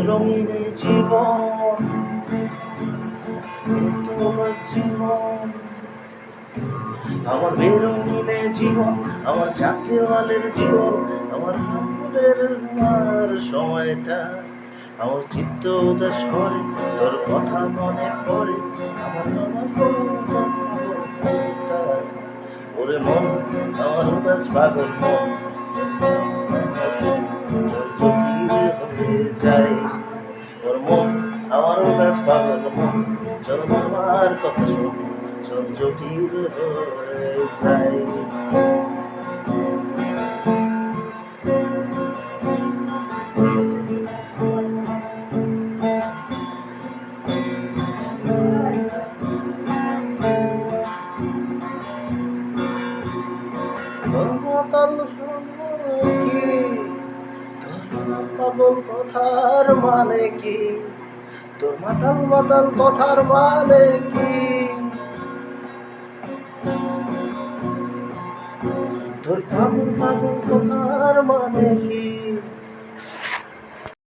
রঙিন এই জীবন, তোমার জীবন আমার বেরঙিন এই জীবন, আমার চাঁদ দেওয়ালের জীবন, আমার ফুলের আমার সময়টা, আমার চিত্ত উদাস করে তোর কথা মনে পড়ে, আমার ওরে মন আমার উদাস পাগল মন হয়ে যায়, ওর মন আমার উদাস পাগল মন চল আমার কথা শোন, চল জটিল হয়ে যায়। মাতাল কি তোর পাগল কথার মানে কি, তোর মাতাল মাতাল কথার মানে কি, তোর পাগল পাগল কথার মানে কি।